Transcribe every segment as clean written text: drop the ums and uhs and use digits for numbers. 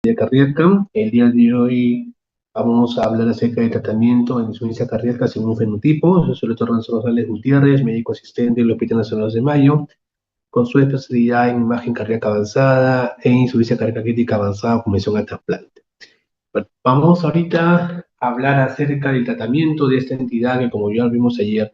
cardíaca. El día de hoy vamos a hablar acerca del tratamiento en insuficiencia cardíaca según un fenotipo. Yo soy el doctor Renzo Rosales Gutiérrez, médico asistente del Hospital Nacional de Mayo, con su especialidad en imagen cardíaca avanzada e insuficiencia cardíaca crítica avanzada con mención al trasplante. Bueno, vamos ahorita a hablar acerca del tratamiento de esta entidad que, como ya vimos ayer,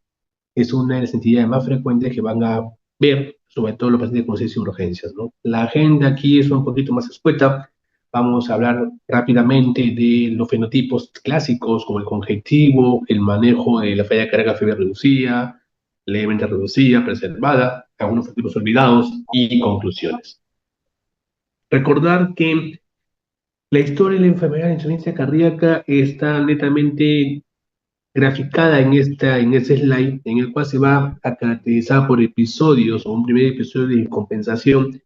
es una de las entidades más frecuentes que van a ver, sobre todo los pacientes con necesidades y urgencias, ¿no? La agenda aquí es un poquito más escueta. Vamos a hablar rápidamente de los fenotipos clásicos, como el conjuntivo, el manejo de la falla cardíaca fiebre reducida, levemente reducida, preservada, algunos fenotipos olvidados y conclusiones. Recordar que la historia de la enfermedad de insuficiencia cardíaca está netamente graficada en este slide, en el cual se va a caracterizar por episodios o un primer episodio de compensación.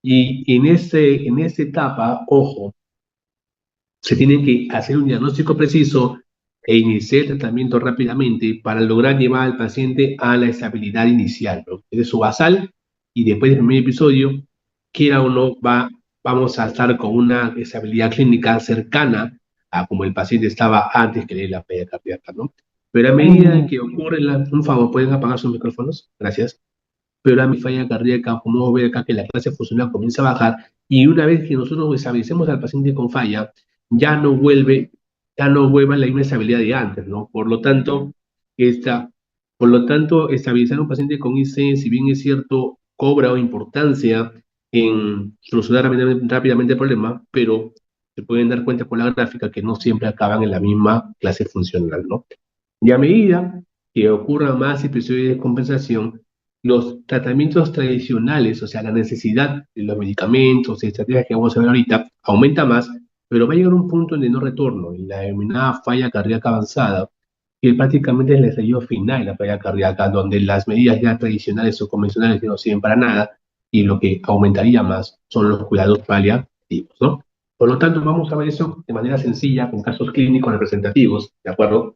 Y en esta etapa, ojo, se tiene que hacer un diagnóstico preciso e iniciar el tratamiento rápidamente para lograr llevar al paciente a la estabilidad inicial, ¿no? Es su basal, y después del primer episodio, quiera o no, vamos a estar con una estabilidad clínica cercana a como el paciente estaba antes que le dé la falla cardíaca, ¿no? Pero a medida que ocurre un favor, ¿pueden apagar sus micrófonos? Gracias. Pero a mi falla cardíaca, como ve acá que la clase funcional comienza a bajar, y una vez que nosotros estabilicemos al paciente con falla, ya no vuelve, ya no vuelve a la misma estabilidad de antes, ¿no? Esta, por lo tanto, estabilizar a un paciente con IC, si bien es cierto, cobra o importancia en solucionar rápidamente el problema, pero se pueden dar cuenta por la gráfica que no siempre acaban en la misma clase funcional, ¿no? Y a medida que ocurra más episodios de compensación, los tratamientos tradicionales, o sea, la necesidad de los medicamentos y estrategias que vamos a ver ahorita, aumenta más, pero va a llegar un punto de no retorno, en la denominada falla cardíaca avanzada, que prácticamente es el estallido final de la falla cardíaca, donde las medidas ya tradicionales o convencionales no sirven para nada, y lo que aumentaría más son los cuidados paliativos, ¿no? Por lo tanto, vamos a ver eso de manera sencilla, con casos clínicos representativos, ¿de acuerdo?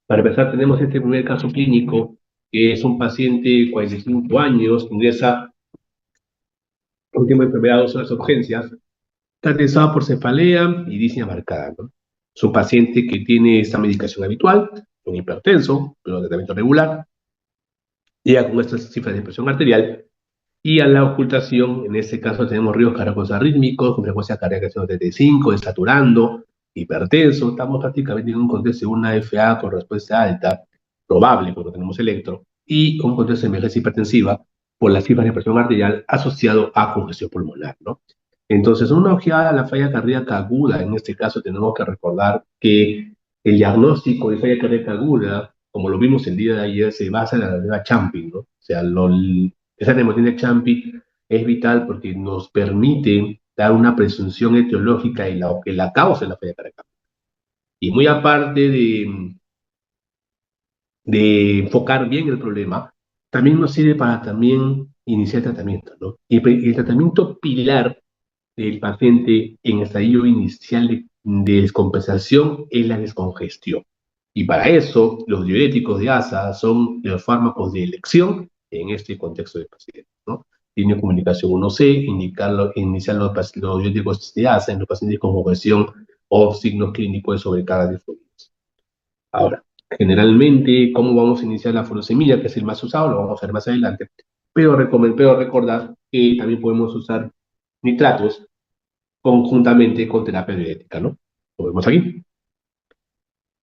Para empezar, tenemos este primer caso clínico, que es un paciente de 45 años, ingresa última enfermedad de las urgencias, caracterizado por cefalea y disnea marcada, ¿no? Es un paciente que tiene esta medicación habitual, un hipertenso, pero tratamiento regular, llega con estas cifras de presión arterial, y a la ocultación, en este caso tenemos riesgos cardíacos arrítmicos, con frecuencia cardíaca de 135, desaturando, hipertenso, estamos prácticamente en un contexto de una FA con respuesta alta, probable porque tenemos electro, y un contexto de emergencia hipertensiva por las cifras de presión arterial asociado a congestión pulmonar, ¿no? Entonces, una ojeada a la falla cardíaca aguda, en este caso tenemos que recordar que el diagnóstico de falla cardíaca aguda, como lo vimos el día de ayer, se basa en la regla Champing, ¿no? O sea, esa neumonía de Champi es vital porque nos permite dar una presunción etiológica de lo que la causa de la falla cardíaca. Y muy aparte de enfocar bien el problema, también nos sirve para también iniciar tratamiento, ¿no? Y el tratamiento pilar del paciente en estadio inicial de descompensación es la descongestión. Y para eso, los diuréticos de ASA son los fármacos de elección en este contexto de paciente, ¿no? Tiene comunicación 1C, iniciar los diuréticos de ASA en los pacientes con congestión o signos clínicos de sobrecarga de fluidos. Ahora, generalmente, ¿cómo vamos a iniciar la furosemida, que es el más usado? Lo vamos a ver más adelante. Pero recordar que también podemos usar nitratos conjuntamente con terapia diurética, ¿no? Lo vemos aquí.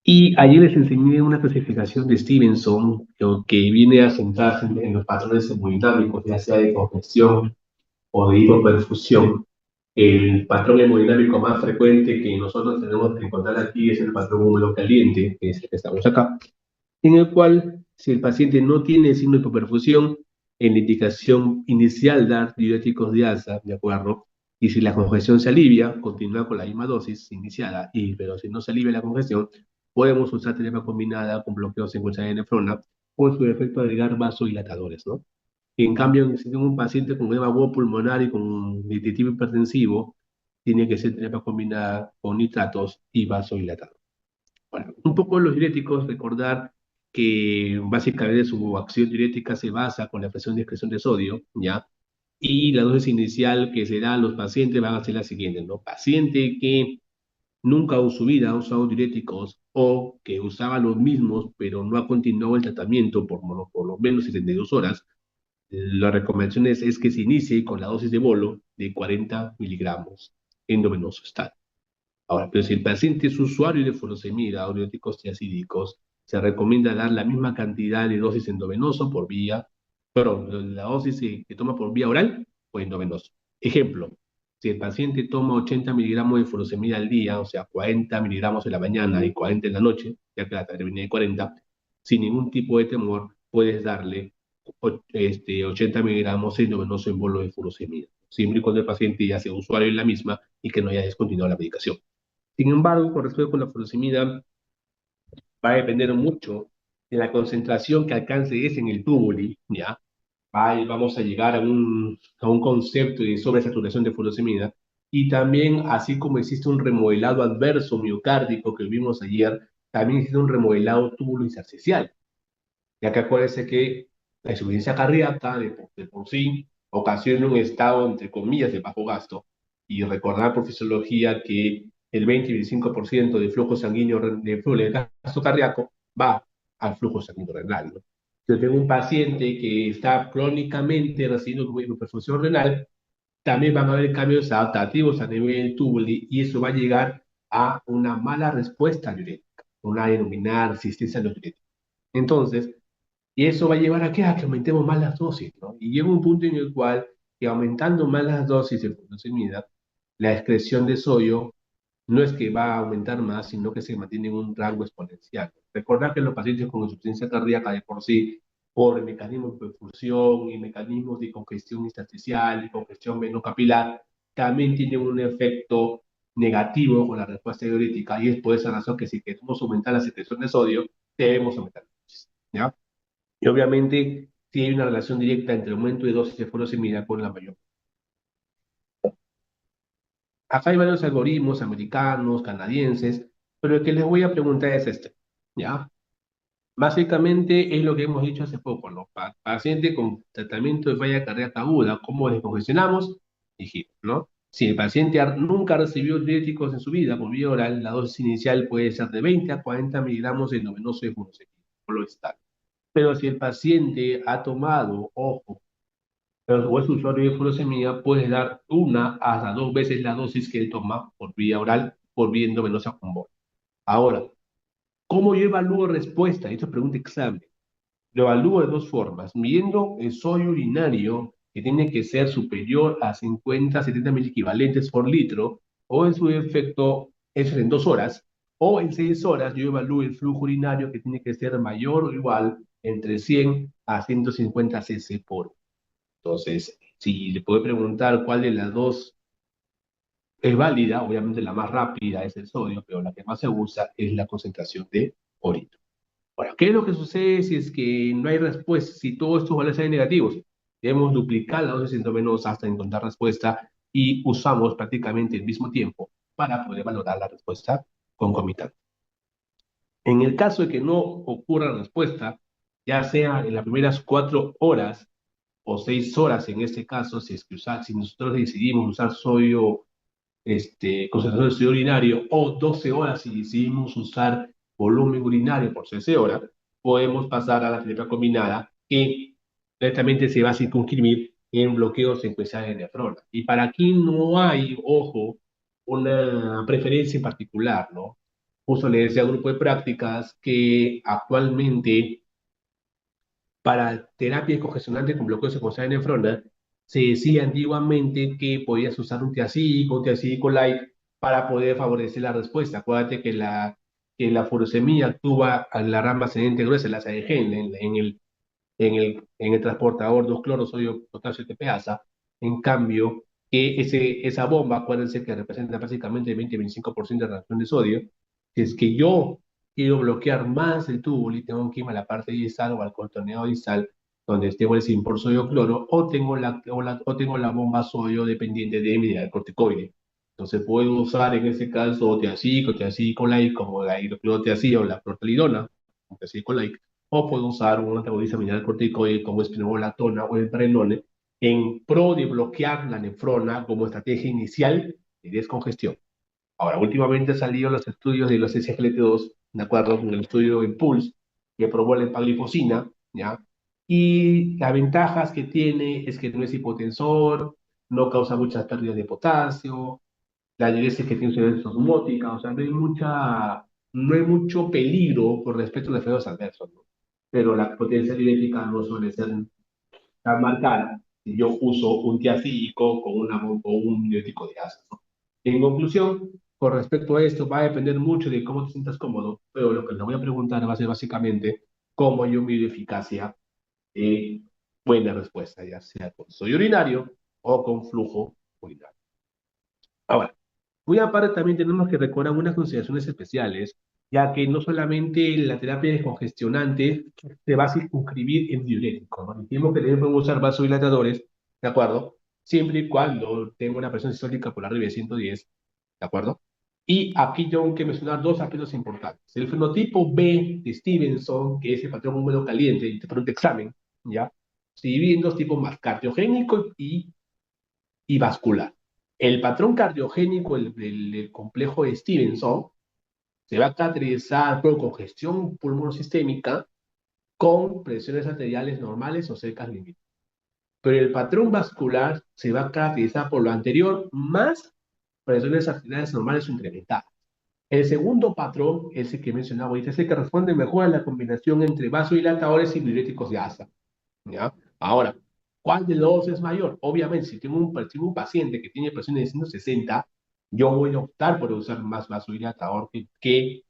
Y ayer les enseñé una clasificación de Stevenson que viene a centrarse en los patrones hemodinámicos, ya sea de congestión o de hipoperfusión. El patrón hemodinámico más frecuente que nosotros tenemos que encontrar aquí es el patrón húmedo caliente, que es el que estamos acá, en el cual, si el paciente no tiene signo de hipoperfusión, en la indicación inicial dar diuréticos de alza, ¿de acuerdo? Y si la congestión se alivia, continúa con la misma dosis iniciada, pero si no se alivia la congestión, podemos usar terapia combinada con bloqueo secuencial de nefrona o en su defecto agregar vasodilatadores, ¿no? En cambio, si tengo un paciente con edema pulmonar y con dispositivo hipertensivo, tiene que ser terapia combinada con nitratos y vasodilatadores. Bueno, un poco los diuréticos, recordar que básicamente su acción diurética se basa con la presión de excreción de sodio, ¿ya? Y la dosis inicial que se da a los pacientes van a ser la siguiente, ¿no? Paciente que nunca en su vida ha usado diuréticos o que usaba los mismos, pero no ha continuado el tratamiento por lo menos 72 horas, la recomendación es que se inicie con la dosis de bolo de 40 miligramos endovenoso estándar. Ahora, pero si el paciente es usuario de furosemida o diuréticos tiazídicos, se recomienda dar la misma cantidad de dosis endovenoso por vía, perdón, la dosis que toma por vía oral o endovenoso. Ejemplo, si el paciente toma 80 miligramos de furosemida al día, o sea, 40 miligramos en la mañana y 40 en la noche, ya que la terminé de 40, sin ningún tipo de temor, puedes darle 80 miligramos endovenoso en bolo de furosemida, siempre y cuando el paciente ya sea usuario de la misma y que no haya descontinuado la medicación. Sin embargo, con respecto con la furosemida, va a depender mucho de la concentración que alcance ese en el tubuli, ¿ya? Vamos a llegar a un concepto de sobresaturación de furosemida y también, así como existe un remodelado adverso miocárdico que vimos ayer, también existe un remodelado túbulo intersticial, ya que acuérdense que la insuficiencia cardíaca de por sí ocasiona un estado, entre comillas, de bajo gasto. Y recordar por fisiología que el 20 y 25% de flujo sanguíneo, de flujo de gasto cardíaco va al flujo sanguíneo renal, ¿no? Yo tengo un paciente que está crónicamente recibiendo hiperfunción renal, también van a haber cambios adaptativos a nivel del túbulo y eso va a llegar a una mala respuesta diurética, una denominada resistencia a los diuréticos. Entonces, y eso va a llevar a qué? A que aumentemos más las dosis, ¿no? Y llega un punto en el cual, que aumentando más las dosis de furosemida, la excreción de sodio no es que va a aumentar más, sino que se mantiene en un rango exponencial. Recordar que los pacientes con insuficiencia cardíaca de por sí, por mecanismos de perfusión y mecanismos de congestión intersticial y congestión venocapilar, también tienen un efecto negativo con la respuesta diurética y es por esa razón que si queremos aumentar la secreción de sodio, debemos aumentar la dosis, ¿ya? Y obviamente sí hay una relación directa entre el aumento de dosis de furosemida con la mayor. Acá hay varios algoritmos americanos, canadienses, pero el que les voy a preguntar es este, ¿ya? Básicamente es lo que hemos dicho hace poco, ¿no? Paciente con tratamiento de falla cardíaca aguda, ¿cómo descongestionamos? Dijimos, ¿no? Si el paciente nunca recibió diuréticos en su vida por vía oral, la dosis inicial puede ser de 20 a 40 miligramos de endovenoso de furosemida, por lo está. Pero si el paciente ha tomado, ojo, o es usuario de furosemida, puede dar una hasta dos veces la dosis que él toma por vía oral, por vía endovenosa con bol. Ahora, ¿cómo yo evalúo respuesta? Esto es pregunta examen. Lo evalúo de dos formas, midiendo el sodio urinario, que tiene que ser superior a 50-70 mil equivalentes por litro, o en su defecto, eso es en 2 horas, o en 6 horas yo evalúo el flujo urinario, que tiene que ser mayor o igual entre 100 a 150 cc por hora. Entonces, si le puede preguntar cuál de las dos es válida, obviamente la más rápida es el sodio, pero la que más se usa es la concentración de orina. Ahora, ¿qué es lo que sucede si es que no hay respuesta? Si todos estos valores son negativos, debemos duplicar la dosis endovenosa hasta encontrar respuesta y usamos prácticamente el mismo tiempo para poder valorar la respuesta concomitante. En el caso de que no ocurra respuesta, ya sea en las primeras 4 horas o 6 horas en este caso, si nosotros decidimos usar sodio, concentración de sodio urinario, o 12 horas si decidimos usar volumen urinario por 16 horas, podemos pasar a la terapia combinada que directamente se va a circunscribir en bloqueo secuencial de nefrona. Y para aquí no hay, ojo, una preferencia en particular, ¿no? Justo le decía al grupo de prácticas que actualmente para terapia congestionante con bloqueo secuencial de nefrona, se decía antiguamente que podías usar un tiacídico light para poder favorecer la respuesta. Acuérdate que la furosemida actúa en la rama ascendente gruesa, la ACG, en el transportador 2 sodio potasio TPasa. En cambio, que esa bomba, acuérdense que representa básicamente el 20-25% de reacción de sodio. Si es que yo quiero bloquear más el tubo y tengo que irme a la parte distal o al contorneado distal, donde tengo el sin por sodio cloro, o tengo la bomba sodio dependiente de mi corticoide. Entonces puedo usar en ese caso tiazico, tiazico light, como la hidroclorotiazida o la protalidona, tiazico light, o puedo usar un antagonista mineral corticoide como es penolatona o el prenone, en pro de bloquear la nefrona como estrategia inicial de descongestión. Ahora, últimamente han salido los estudios de los SGLT2, de acuerdo con el estudio Impulse, que probó la empaglifosina, ¿ya? Y las ventajas que tiene es que no es hipotensor, no causa muchas pérdidas de potasio, la diuresis que tiene es osmótica, o sea, no hay mucho peligro con respecto a los efectos adversos, ¿no? Pero la potencia diurética no suele ser tan marcada si yo uso un tiacídico con un diurético de ácido, ¿no? En conclusión, con respecto a esto, va a depender mucho de cómo te sientas cómodo, pero lo que le voy a preguntar va a ser básicamente cómo yo mido eficacia de buena respuesta, ya sea con sodio urinario o con flujo urinario. Ahora, muy aparte también tenemos que recordar unas consideraciones especiales, ya que no solamente la terapia descongestionante se va a circunscribir en diuréticos, ¿no? Decimos que debemos usar vasodilatadores, ¿de acuerdo? Siempre y cuando tenga una presión sistólica por arriba de 110, ¿de acuerdo? Y aquí tengo que mencionar dos aspectos importantes. El fenotipo B de Stevenson, que es el patrón húmedo caliente, y te pregunto examen, ¿ya? Se divide en dos tipos más, cardiogénico y vascular. El patrón cardiogénico, el complejo de Stevenson, se va a caracterizar por congestión pulmonosistémica con presiones arteriales normales o cerca al límite. Pero el patrón vascular se va a caracterizar por lo anterior más presiones arteriales normales o incrementadas. El segundo patrón, ese que mencionaba ahorita, es el que responde mejor a la combinación entre vasodilatadores y diuréticos de asa, ¿ya? Ahora, ¿cuál de los dos es mayor? Obviamente, si tengo un paciente que tiene presión de 160, yo voy a optar por usar más vasodilatador que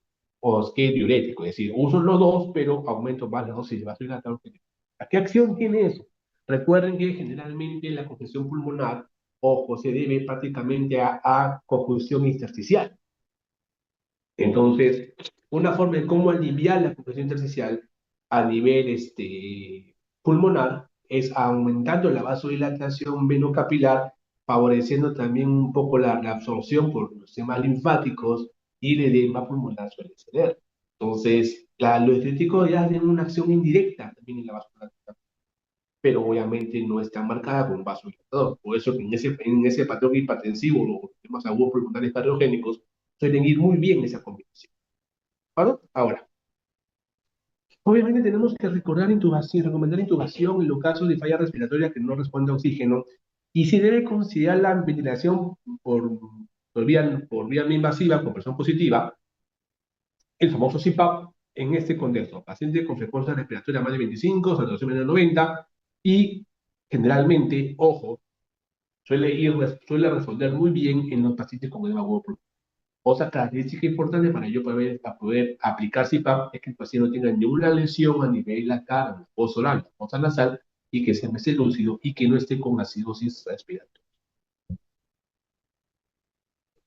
diurético. Es decir, uso los dos, pero aumento más la dosis de vasodilatador que diurético. ¿A qué acción tiene eso? Recuerden que generalmente la congestión pulmonar, ojo, se debe prácticamente a congestión intersticial. Entonces, una forma de cómo aliviar la congestión intersticial a nivel pulmonar es aumentando la vasodilatación venocapilar, favoreciendo también un poco la absorción por los sistemas linfáticos y el edema pulmonar suele ceder. Entonces, los diuréticos ya tienen una acción indirecta también en la vasodilatación, pero obviamente no está marcada con un vasodilatador. Por eso que en ese patrón hipertensivo o temas agudos pulmonares cardiogénicos suelen ir muy bien esa combinación. ¿Vale? Ahora, obviamente tenemos que recordar intubación, recomendar intubación en los casos de falla respiratoria que no responde a oxígeno y si debe considerar la ventilación por vía no invasiva con presión positiva, el famoso CPAP en este contexto. Paciente con frecuencia respiratoria más de 25, saturación menor de 90 y generalmente, ojo, suele responder muy bien en los pacientes con edema agudo. Otra característica importante para yo poder aplicar CPAP es que el paciente no tenga ninguna lesión a nivel de la cara, la fosa oral, la fosa nasal, y que se me esté lúcido y que no esté con acidosis respiratoria.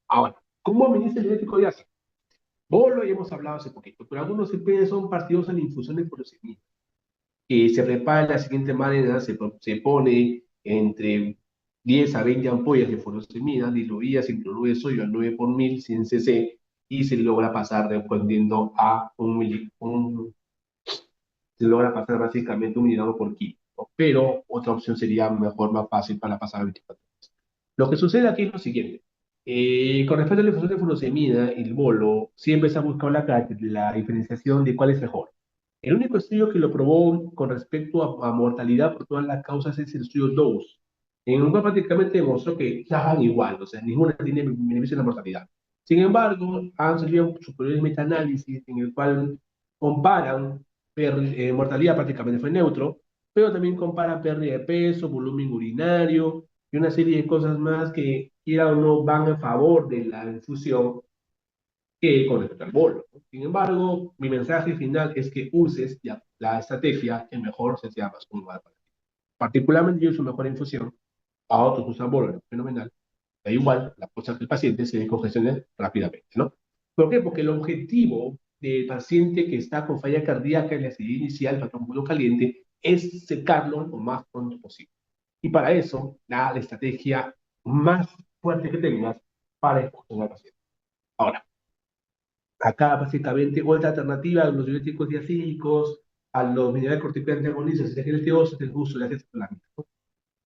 Ahora, ¿cómo administra el diurético de ácido? Vos lo hemos hablado hace poquito, pero algunos CP son partidos en infusión de furosemida, que se prepara de la siguiente manera: se pone entre 10 a 20 ampollas de furosemida diluidas en cloruro de sodio al 9 por mil 100 cc y se logra pasar respondiendo a se logra pasar básicamente 1 miligramo por kilo, ¿no? Pero otra opción sería mejor, más fácil para pasar a 24 horas. Lo que sucede aquí es lo siguiente. Con respecto a la infusión de furosemida y el bolo, siempre se ha buscado la diferenciación de cuál es mejor. El único estudio que lo probó con respecto a mortalidad por todas las causas es el estudio DOSE, en el cual prácticamente demostró que estaban igual, o sea, ninguna tiene beneficio en la mortalidad. Sin embargo, han salido superiores metaanálisis en el cual comparan mortalidad prácticamente fue neutro, pero también comparan pérdida de peso, volumen urinario y una serie de cosas más que, quiera o no, van a favor de la infusión que con respecto al bolo. Sin embargo, mi mensaje final es que uses ya la estrategia que mejor se sea más cómoda para ti. Particularmente yo uso mejor infusión, a otros usan bolo, fenomenal. Da igual, la cosa que el paciente se descongestione rápidamente, ¿no? ¿Por qué? Porque el objetivo del paciente que está con falla cardíaca en la serie inicial, patrón bolo caliente, es secarlo lo más pronto posible. Y para eso, la estrategia más fuerte que tengas para escoger al paciente. Ahora, acá básicamente otra alternativa a los diuréticos diacídicos, a los minerales corticoides antagonistas, el GLT2 es el uso de ácido folato.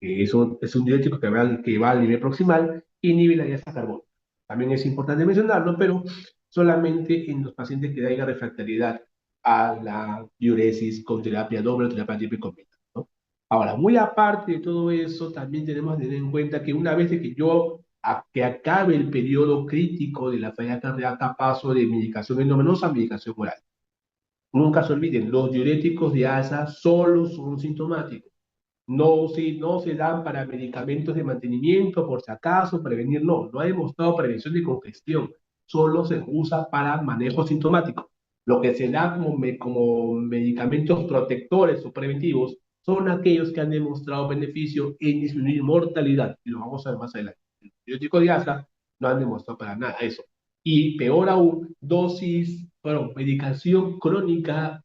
que es un diurético que va al nivel proximal, inhibe la diasta carbónica. También es importante mencionarlo, pero solamente en los pacientes que haya refractariedad a la diuresis con terapia doble o terapia típica, ¿no? Ahora, muy aparte de todo eso, también tenemos que tener en cuenta que una vez de que acabe el periodo crítico de la falla cardíaca, paso de medicación endovenosa a medicación oral. Nunca se olviden, los diuréticos de asa solo son sintomáticos. No se dan para medicamentos de mantenimiento, por si acaso, prevenir, no ha demostrado prevención de congestión, solo se usa para manejo sintomático. Lo que se da como medicamentos protectores o preventivos son aquellos que han demostrado beneficio en disminuir mortalidad, y lo vamos a ver más adelante. Los antibióticos de asa no han demostrado para nada eso. Y peor aún, medicación crónica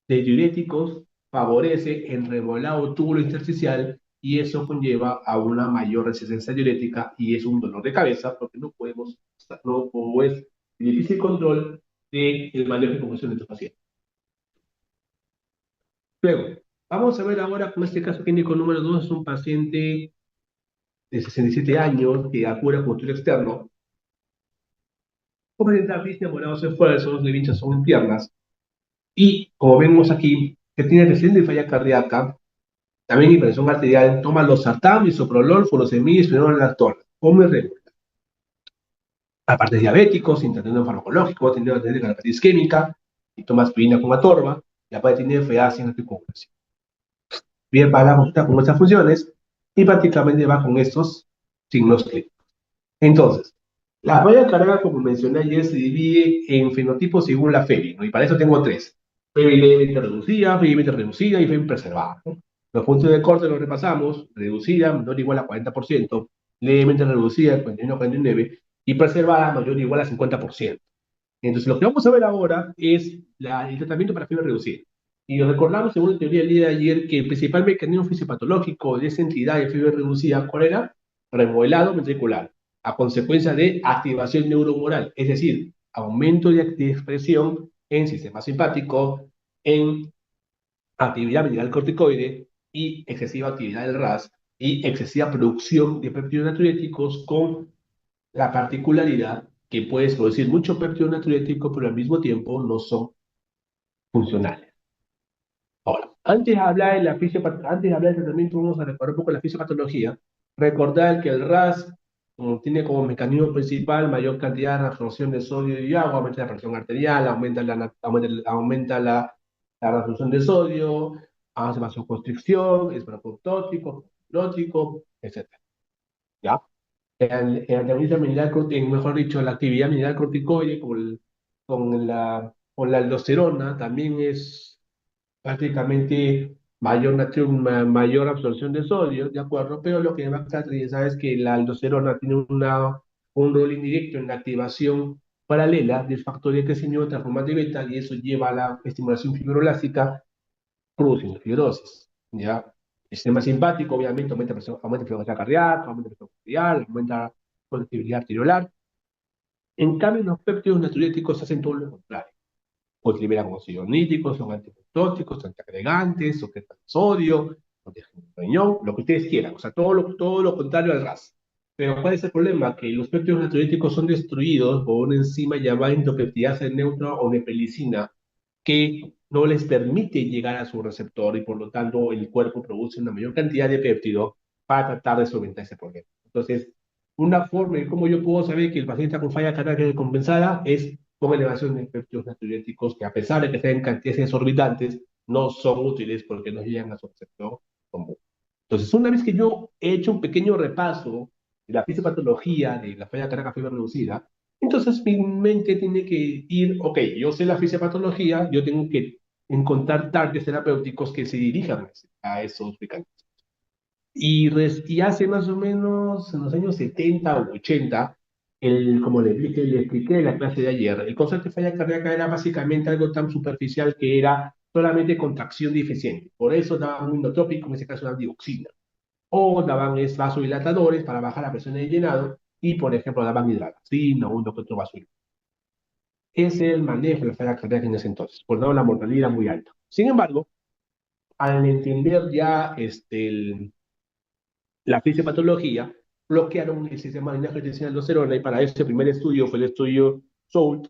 de diuréticos favorece el remodelado túbulo intersticial y eso conlleva a una mayor resistencia diurética y es un dolor de cabeza porque no es difícil control del manejo de confusión de estos pacientes. Luego, vamos a ver ahora con este caso clínico número 2, es un paciente de 67 años que acude con estudio externo, con paciente morados esfuerzos de hinchazón en piernas y, como vemos aquí, que tiene reciente falla cardíaca. También hipertensión arterial, toma losartán, bisoprolol, furosemide, spironolactona. Come regular. Aparte de diabéticos, sin tratamiento farmacológico, tiene cardiopatía isquémica, y toma aspirina con atorva, y aparte tiene FA sin anticoagulación. Bien, va a la consulta con estas funciones, y prácticamente va con estos signos clínicos. Entonces, la falla cardíaca, como mencioné ayer, se divide en fenotipos según la FEBI, ¿no? Y para eso tengo tres. FEBI levemente reducida y FEBI preservada, ¿no? Los puntos de corte los repasamos: reducida, menor o igual a 40%, levemente reducida, 41 a 49, y preservada, mayor o igual a 50%. Entonces, lo que vamos a ver ahora es el tratamiento para fiebre reducida. Y recordamos, según la teoría del día de ayer, que el principal mecanismo fisiopatológico de esa entidad de fiebre reducida, ¿cuál era? Remodelado ventricular, a consecuencia de activación neurohumoral, es decir, aumento de expresión en sistema simpático, en actividad mineral corticoide y excesiva actividad del RAS y excesiva producción de péptidos natriuréticos con la particularidad que puedes producir mucho péptido natriurético, pero al mismo tiempo no son funcionales. Ahora, antes de hablar del tratamiento, vamos a recordar un poco la fisiopatología. Recordar que el RAS tiene como mecanismo principal mayor cantidad de absorción de sodio y agua, aumenta la presión arterial, aumenta la absorción de sodio, hace vasoconstricción, es broncotóxico, neurótico, etcétera. ¿Ya? El antagonista mineral, mejor dicho, la actividad mineral corticoide con la aldosterona también es prácticamente mayor absorción de sodio, ¿de acuerdo? Pero lo que va a caracterizar es que la aldosterona tiene un rol indirecto en la activación paralela del factor de crecimiento transformante beta y eso lleva a la estimulación fibroblástica produciendo fibrosis, ¿ya? El sistema simpático, obviamente, aumenta la frecuencia cardíaca, aumenta la presión arterial, aumenta la conductividad arteriolar. En cambio, los péptidos natriuréticos hacen todo lo contrario. Pues liberan óxidos nítricos, son antiprotóticos, antiagregantes, sujetan sodio, protegen el riñón, lo que ustedes quieran. O sea, todo lo contrario al RAS. Pero ¿cuál es el problema? Que los péptidos natriuréticos son destruidos por una enzima llamada endopeptidasa neutra o nepelicina, que no les permite llegar a su receptor y por lo tanto el cuerpo produce una mayor cantidad de péptido para tratar de solventar ese problema. Entonces, una forma de cómo yo puedo saber que el paciente está con falla cardíaca descompensada es con elevación de péptidos natriuréticos que, a pesar de que sean cantidades exorbitantes, no son útiles porque no llegan a su receptor común. Entonces, una vez que yo he hecho un pequeño repaso de la fisiopatología de la falla cardíaca fiebre reducida, entonces mi mente tiene que ir, ok, yo sé la fisiopatología, yo tengo que encontrar targets terapéuticos que se dirijan a esos mecanismos. Y hace más o menos en los años 70 o 80, como le expliqué en la clase de ayer, el concepto de falla cardíaca era básicamente algo tan superficial que era solamente contracción deficiente. Por eso daban un inotrópico, en este caso la dioxina. O daban vasodilatadores para bajar la presión de llenado y, por ejemplo, daban hidralazina o un otro vasodilatador. Ese es el manejo de la falla cardíaca en ese entonces, por no la mortalidad muy alta. Sin embargo, al entender ya la fisiopatología, bloquearon el sistema de angiotensina-aldosterona y para ese primer estudio fue el estudio SOULT,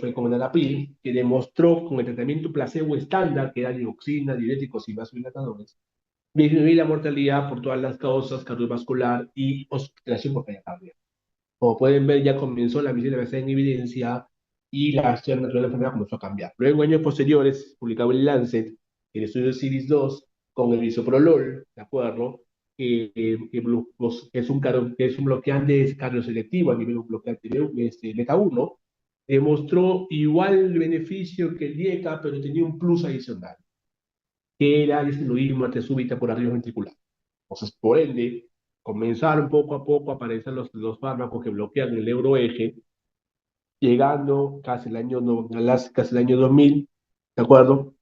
fue con enalapril, que demostró con el tratamiento placebo estándar, que era dioxina, diuréticos y vasodilatadores, disminuir la mortalidad por todas las causas cardiovascular y hospitalización por falla cardíaca. Como pueden ver, ya comenzó la medicina basada en evidencia y la acción natural de la enfermedad comenzó a cambiar. Luego, en años posteriores, publicado en Lancet, el estudio de CIRIS-2 con el bisoprolol, ¿de acuerdo? Que es un bloqueante cardioselectivo a nivel bloqueante beta 1, demostró igual beneficio que el DIECA, pero tenía un plus adicional, que era disminuir muerte súbita por arriba ventricular. Entonces, por ende, comenzaron poco a poco a aparecer los fármacos que bloquean el euroeje, llegando casi el año, no, casi el año 2000, ¿de acuerdo?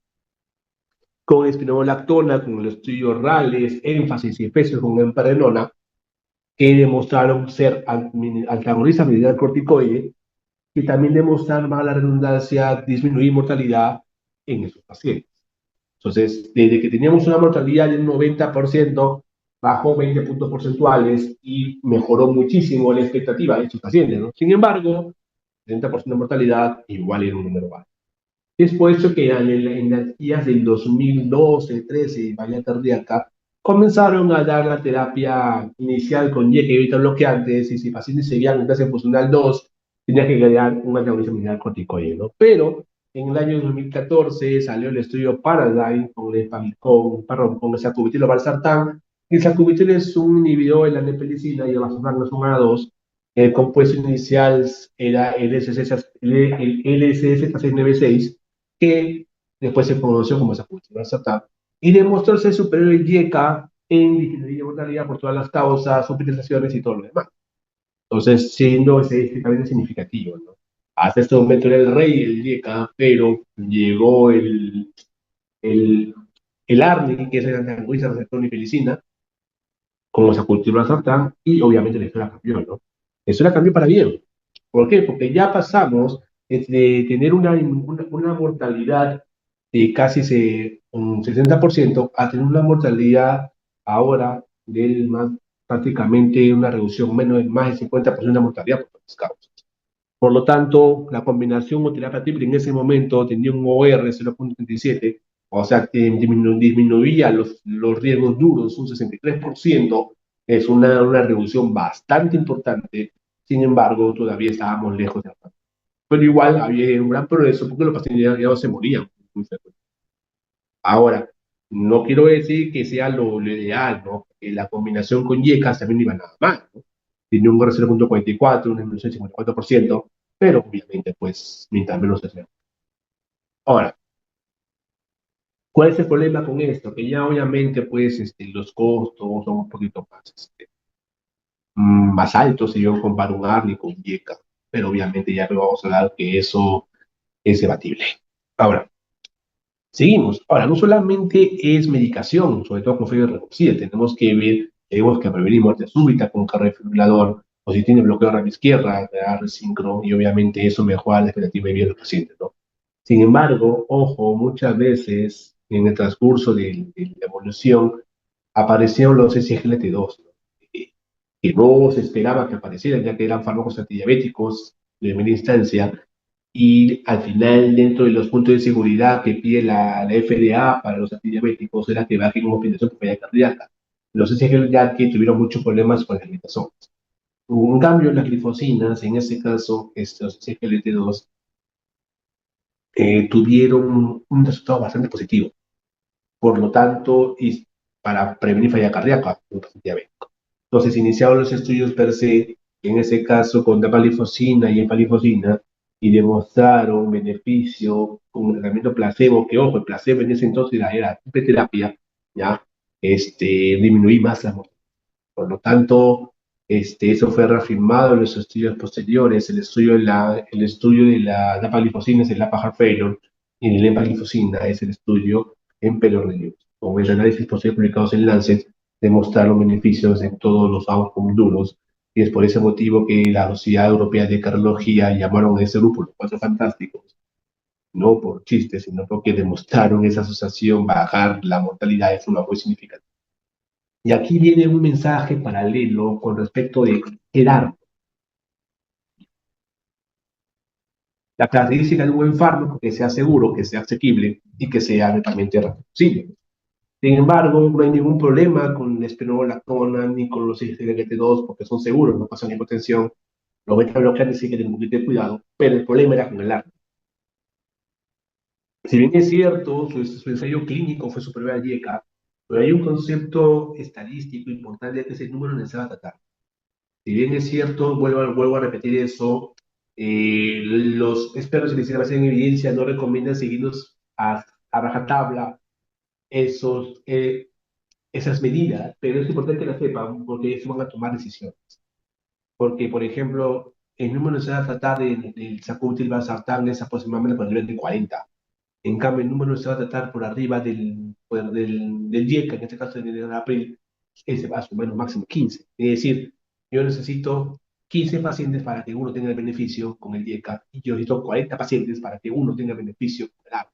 Con espironolactona, con el estudio RALES, énfasis y efectos con emparenona, que demostraron ser antagonistas del corticoide, y también demostraron, a la redundancia, disminuir mortalidad en esos pacientes. Entonces, desde que teníamos una mortalidad del 90%, bajó 20 puntos porcentuales y mejoró muchísimo la expectativa de estos pacientes, ¿no? Sin embargo, 30% de mortalidad igual era un número bajo. Es por eso que en las guías del 2012, 13, falla cardíaca, comenzaron a dar la terapia inicial con YECA y beta bloqueantes, y si pacientes seguían en clase funcional 2, tenía que agregar un antagonista militar corticoide, ¿no? Pero en el año 2014 salió el estudio Paradigm con el sacubitril o valsartán. El sacubitril es un inhibidor de la nepelicina y el valsartán es un A2. El compuesto inicial era el LSZ696, que después se conoció como sacubitril y demostró ser superior al YECA en disminuir la mortalidad por todas las causas, hospitalizaciones y todo lo demás. Entonces, siendo estadísticamente significativo, ¿no? Hasta este momento era el rey del YECA, pero llegó el ARNI, que es el antagonista receptor nipelicina, como sacubitril sartán, y obviamente la historia cambió, ¿no? La historia cambió para bien. ¿Por qué? Porque ya pasamos de tener una mortalidad de casi un 60% a tener una mortalidad ahora del más, prácticamente una reducción menos de más del 50% de mortalidad por las causas. Por lo tanto, la combinación o terapia triple en ese momento tenía un OR de 0.37, o sea, que disminuía los riesgos duros un 63%, es una reducción bastante importante. Sin embargo, todavía estábamos lejos de la. Pero igual había un gran progreso porque los pacientes ya no se morían. Ahora, no quiero decir que sea lo ideal, ¿no? Que la combinación con YECAS también no iba nada mal, ¿no? Tiene un R 0.44, una disminución del 54%, pero obviamente, pues, mientras menos se sea. Ahora, ¿cuál es el problema con esto? Que ya obviamente, pues, los costos son un poquito más, más altos si yo comparo un ARNI con un YECA, pero obviamente ya luego vamos a hablar que eso es debatible. Ahora, seguimos. Ahora, no solamente es medicación, sobre todo con fiebre reducida, tenemos que prevenir muerte súbita con un cardiodesfibrilador, o si tiene bloqueo de rama izquierda, dar síncrono, y obviamente eso mejora la expectativa de vida del paciente, ¿no? Sin embargo, ojo, muchas veces en el transcurso de la evolución aparecieron los SGLT2, ¿no? Eh, que no se esperaba que aparecieran, ya que eran fármacos antidiabéticos de primera instancia, y al final, dentro de los puntos de seguridad que pide la FDA para los antidiabéticos, era que bajen como hospitalización por falla cardíaca. Los SGL ya que tuvieron muchos problemas con las limitaciones. En cambio, las glifosinas, en este caso, estos SGLT2, tuvieron un resultado bastante positivo. Por lo tanto, y para prevenir falla cardíaca en un paciente diabético. Entonces, iniciaron los estudios per se, en ese caso con dapaglifosina y empalifosina, y demostraron beneficio con un tratamiento placebo, que ojo, el placebo en ese entonces era terapia, ¿ya? Disminuí más la mortalidad. Por lo tanto, eso fue reafirmado en los estudios posteriores. El estudio de la dapaglifosina es el LAPA Heart Failure, y la empaglifosina es el estudio en peer review. Con el análisis posterior publicados en Lancet, demostraron beneficios en todos los outcomes duros, y es por ese motivo que la Sociedad Europea de Cardiología llamaron a ese grupo los Cuatro Fantásticos, no por chistes, sino porque demostraron esa asociación, bajar la mortalidad de forma muy significativa. Y aquí viene un mensaje paralelo con respecto de quedar. La característica de un buen fármaco que sea seguro, que sea asequible y que sea netamente reproducible. Sin embargo, no hay ningún problema con la espironolactona ni con los SGLT2 porque son seguros, no pasan hipotensión. Los beta bloqueantes sí que tienen un poquito de cuidado, pero el problema era con el ARN. Si bien es cierto, su ensayo clínico fue superior al IECA, pero hay un concepto estadístico importante que es el número necesario a tratar. Si bien es cierto, vuelvo a repetir eso, los expertos en medicina basada en evidencia no recomiendan seguirnos a rajatabla esas medidas, pero es importante que las sepan porque ellos van a tomar decisiones. Porque, por ejemplo, el número necesario a tratar del sacubitril valsartán es aproximadamente por el nivel de 40. En cambio, el número se va a tratar por arriba del IECA, en este caso del abril, ese va a sumar un máximo 15. Es decir, yo necesito 15 pacientes para que uno tenga el beneficio con el IECA y yo necesito 40 pacientes para que uno tenga el beneficio con el ARN.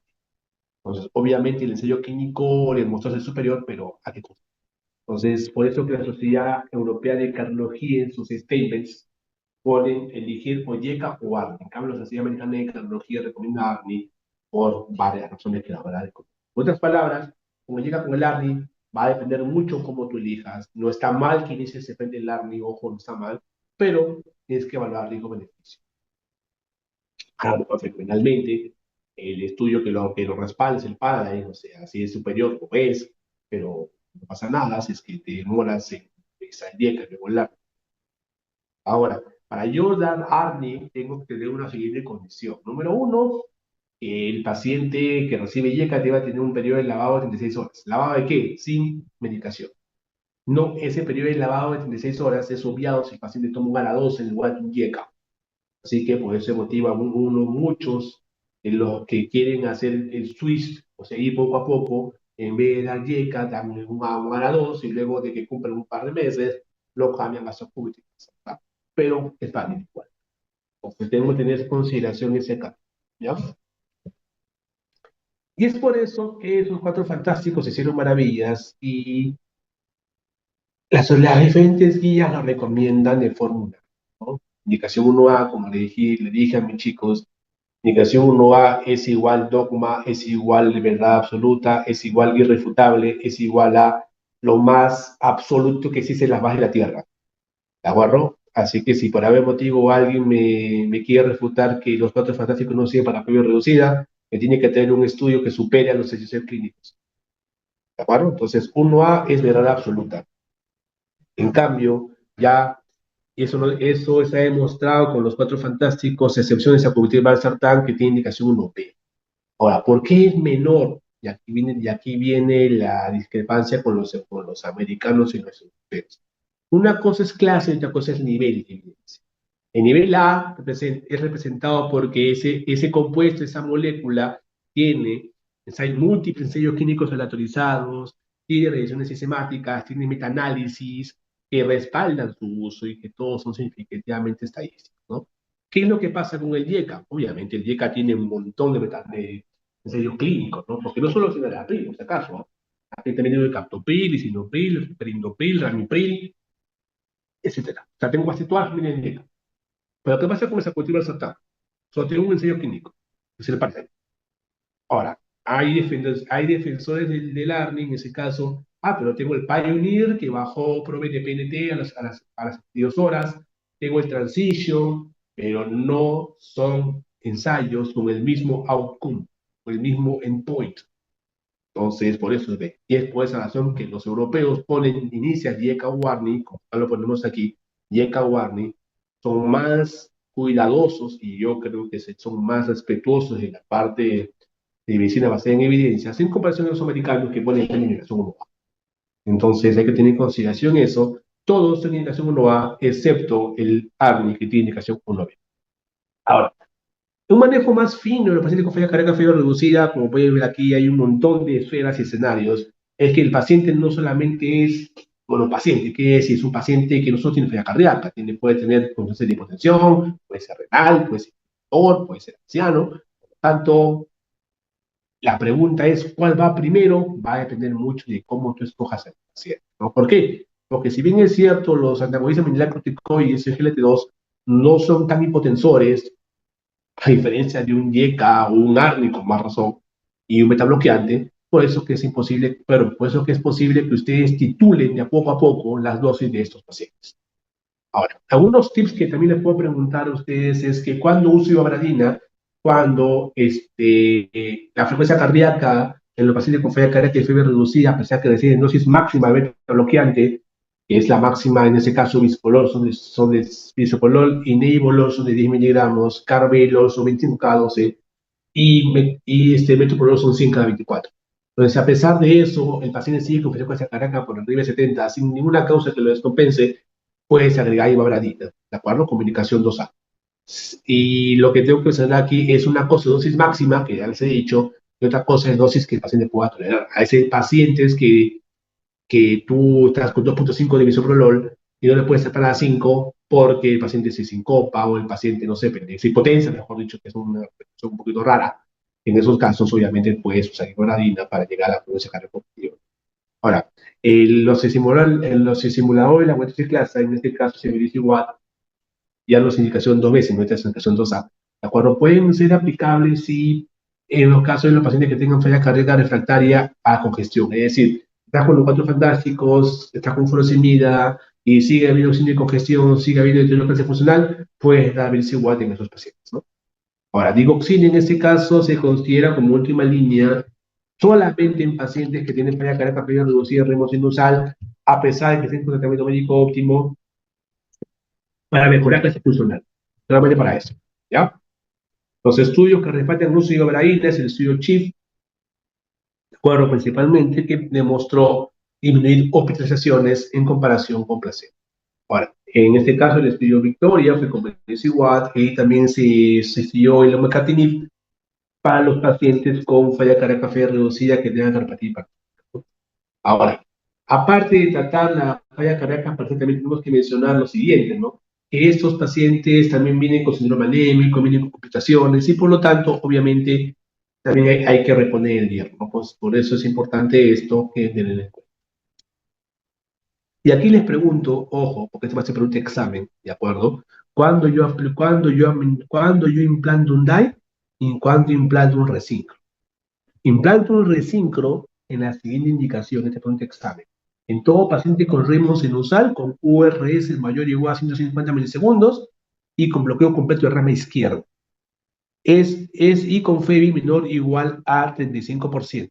Entonces, obviamente el ensayo clínico le mostró ser superior, pero ¿a qué costo? Entonces, por eso que la Sociedad Europea de Cardiología en sus statements pueden elegir o YECA o ARNI. En cambio, la Sociedad Americana de Cardiología recomienda ARNI por varias razones que ahora de. En otras palabras, como llega con el ARNI, va a depender mucho cómo tú elijas. No está mal que inicies depende del ARNI, ojo, no está mal, pero tienes que evaluar riesgo-beneficio. Claro, finalmente, el estudio que lo respalda es el PARADIGM, o sea, si es superior o es, pero no pasa nada si es que te demoras en esa YECA, que volar. Ahora, para yo dar ARNI, tengo que tener una siguiente condición. Número uno, el paciente que recibe IECA debe tener un periodo de lavado de 36 horas. ¿Lavado de qué? Sin medicación. No, ese periodo de lavado de 36 horas es obviado si el paciente toma un ALA2 en lugar de un IECA. Así que por eso motiva muchos de los que quieren hacer el switch, o sea, ir poco a poco, en vez de dar IECA, dan un ALA2 y luego de que cumplen un par de meses, lo cambian a Sofutic. Pero es válido igual. Entonces tenemos que tener en consideración ese cambio. ¿Ya? Y es por eso que esos cuatro fantásticos hicieron maravillas y las diferentes guías lo recomiendan de fórmula, ¿no? Indicación 1A, como le dije a mis chicos, indicación 1A es igual dogma, es igual verdad absoluta, es igual irrefutable, es igual a lo más absoluto que existe en las bases de la Tierra. ¿De acuerdo? Así que si por algún motivo alguien me quiere refutar que los cuatro fantásticos no sirven para la reducida, me tiene que tener un estudio que supere a los ensayos clínicos. ¿De acuerdo? Entonces, 1A es verdad absoluta. En cambio, ya eso está demostrado con los cuatro fantásticos, excepciones a Cubitil Valsartán, que tiene indicación 1B. Ahora, ¿por qué es menor? Y aquí viene la discrepancia con los americanos y los europeos. Una cosa es clase y otra cosa es nivel de evidencia. El nivel A es representado porque ese compuesto, esa molécula, tiene múltiples ensayos clínicos aleatorizados, tiene revisiones sistemáticas, tiene metaanálisis que respaldan su uso y que todos son significativamente estadísticos, ¿no? ¿Qué es lo que pasa con el IECA? Obviamente el IECA tiene un montón de ensayos clínicos, ¿no? Porque no solo es el Arapil, por si acaso, ¿no? Aquí también tengo el captopril, lisinopril, perindopril, ramipril, etcétera. O sea, tengo casi todas las líneas de IECA. Pero ¿qué pasa con esa cultiva del sartán? Solo tiene un ensayo clínico, que es el parcial. Ahora, hay defensores del ARNI en ese caso. Ah, pero tengo el Pioneer que bajó ProMed de PNT a las 72 horas. Tengo el Transition, pero no son ensayos con el mismo outcome, con el mismo endpoint. Entonces, por eso es y es por esa razón que los europeos ponen, inician YECA Warning, como lo ponemos aquí, YECA Warning, son más cuidadosos y yo creo que son más respetuosos en la parte de medicina basada en evidencias en comparación a los americanos que ponen esta indicación 1A. Entonces, hay que tener en consideración eso. Todos tienen indicación 1A, excepto el ARNI, que tiene indicación 1B. Ahora, un manejo más fino de los pacientes con falla cardíaca falla reducida, como pueden ver aquí, hay un montón de esferas y escenarios. Es que el paciente no solamente es, bueno, paciente, que es un paciente que no solo tiene falla cardíaca, puede tener condiciones de hipotensión, puede ser renal, puede ser doctor, puede ser anciano. Por lo tanto, la pregunta es, ¿cuál va primero? Va a depender mucho de cómo tú escojas. paciente, ¿no? ¿Por qué? Porque si bien es cierto, los antagonistas mineralocorticoides, SGLT2, no son tan hipotensores, a diferencia de un YECA o un ARNI, con más razón, y un metabloqueante, por eso que es imposible, pero por eso que es posible que ustedes titulen de a poco las dosis de estos pacientes. Ahora, algunos tips que también les puedo preguntar a ustedes es que cuando uso ivabradina, cuando la frecuencia cardíaca en los pacientes con falla cardíaca y fiebre reducida, a pesar que reciben dosis máxima de beta bloqueante, que es la máxima en ese caso bisoprolol, son de bisoprolol y nebivolol son de 10 miligramos, carvedilol son 25 cada 12 y metoprolol son 100 cada 24. Entonces, a pesar de eso, el paciente sigue con frecuencia cardíaca por arriba de 70 sin ninguna causa que lo descompense, puedes agregar ivabradina, ¿de acuerdo? Comunicación 2A. Y lo que tengo que mencionar aquí es una cosa de dosis máxima, que ya les he dicho, y otra cosa es dosis que el paciente pueda tolerar. A ese pacientes que tú estás con 2.5 de bisoprolol y no le puedes separar a 5 porque el paciente se sincopa o el paciente, no sé, se hipotensa, mejor dicho, que es una situación un poquito rara. En esos casos, obviamente, puedes usar ivabradina para llegar a la frecuencia cardíaca. Ahora, los simuladores de la muestra de clase, en este caso se me dice igual, ya no es indicación 2 veces, no es indicación 2A. ¿De acuerdo? Pueden ser aplicables si en los casos de los pacientes que tengan falla cardíaca refractaria a congestión. Es decir, estás con los cuatro fantásticos, estás con furosemida y sigue habiendo signo de congestión, sigue habiendo deterioro funcional, puedes dar igual en esos pacientes, ¿no? Ahora, digoxina en este caso se considera como última línea solamente en pacientes que tienen falla cardíaca previa reducida de ritmo sinusal, a pesar de que estén con tratamiento médico óptimo, para mejorar clase funcional. Solamente para eso, ¿ya? Los estudios que respaldan el uso de ivermectina es el estudio CHIEF, acuerdo principalmente, que demostró disminuir hospitalizaciones en comparación con placebo. Ahora, en este caso el estudio Victoria fue con Watt y también se siguió el omecamtiv para los pacientes con falla cardíaca reducida que tengan cardiopatía hipertensiva. Ahora, aparte de tratar la falla cardíaca, también tenemos que mencionar lo siguiente, ¿no? Que estos pacientes también vienen con síndrome anémico, vienen con complicaciones y por lo tanto, obviamente, también hay que reponer el hierro, ¿no? Pues por eso es importante esto que tener en cuenta. Y aquí les pregunto, ojo, porque esto va a ser pregunta de examen, ¿de acuerdo? ¿Cuándo yo implanto un DAI y cuándo implanto un resincro? Implanto un resincro en la siguiente indicación, este pregunta de examen. En todo paciente con ritmo sinusal, con URS mayor o igual a 150 milisegundos y con bloqueo completo de rama izquierdo. Y con FEBI menor o igual a 35%.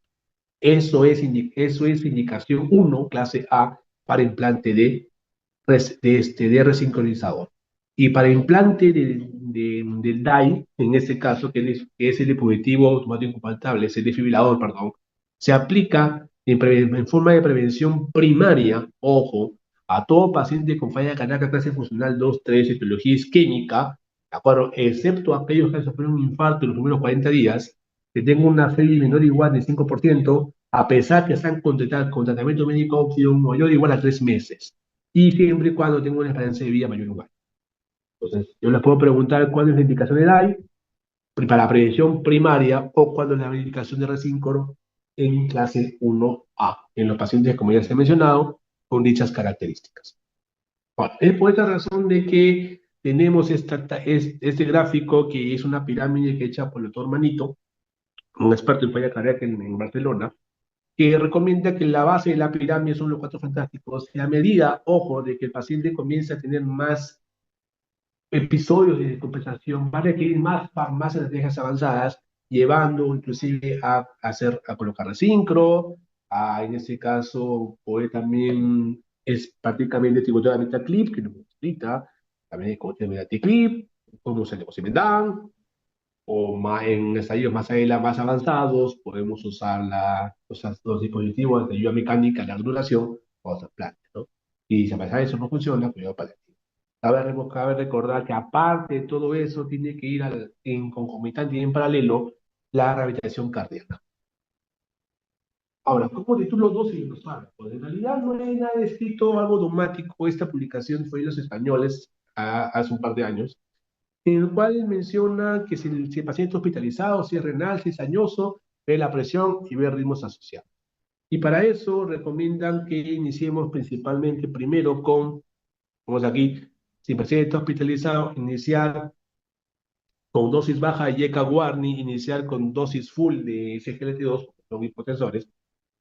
Eso es indicación 1, clase A, para implante de resincronizador. Y para implante del DAI, en este caso, que es el dispositivo automático compatible, es el desfibrilador, perdón, se aplica en forma de prevención primaria, ojo, a todo paciente con falla cardíaca clase funcional 2, 3, etiología isquémica, ¿de acuerdo? Excepto aquellos que han sufrido un infarto en los primeros 40 días, que tengan una FEBI menor o igual de 5%, a pesar que están con tratamiento médico óptimo mayor o igual a 3 meses y siempre y cuando tenga una esperanza de vida mayor o igual. Entonces, yo les puedo preguntar cuándo es la indicación de DAI para prevención primaria o cuándo es la indicación de resíncoro en clase 1A, en los pacientes, como ya se ha mencionado, con dichas características. Bueno, es por esta razón de que tenemos este gráfico que es una pirámide que hecha por el doctor Manito, un experto en falla cardíaca en Barcelona, que recomienda que la base de la pirámide son los cuatro fantásticos, y a medida, ojo, de que el paciente comience a tener más episodios de descompensación, va a requerir más estrategias avanzadas, llevando inclusive a colocar sincro, en este caso, puede también, es prácticamente tributoria Metaclip, que lo necesita, también hay como Metaclip, como usar el Osimendan, o más, en estadios más avanzados, podemos usar los dispositivos de ayuda mecánica, la duración, o trasplante, ¿no? Y si a pesar de eso no funciona, pues yo para cabe recordar que aparte de todo eso, tiene que ir en concomitante y en paralelo la rehabilitación cardíaca. Ahora, ¿cómo titulo 12 y los fármacos? En realidad no hay nada escrito, algo dogmático. Esta publicación fue de los españoles hace un par de años, en el cual menciona que si el paciente es hospitalizado, si es renal, si es añoso, ve la presión y ve ritmos asociados. Y para eso recomiendan que iniciemos principalmente primero con, vamos aquí, si el paciente está hospitalizado, iniciar con dosis baja de Yeca Warni, iniciar con dosis full de SGLT2, son hipotensores,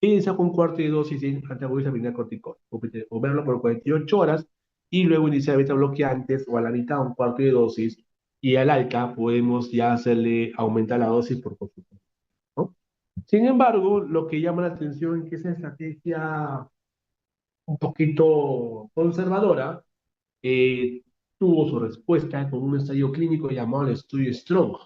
e iniciar con un cuarto de dosis de antagonista corticoide, o verlo por 48 horas, y luego iniciar beta bloqueantes o a la mitad un cuarto de dosis, y al alta podemos ya hacerle aumentar la dosis por consulta, ¿no? Sin embargo, lo que llama la atención es que esa estrategia un poquito conservadora eh, tuvo su respuesta con un ensayo clínico llamado el estudio Strong.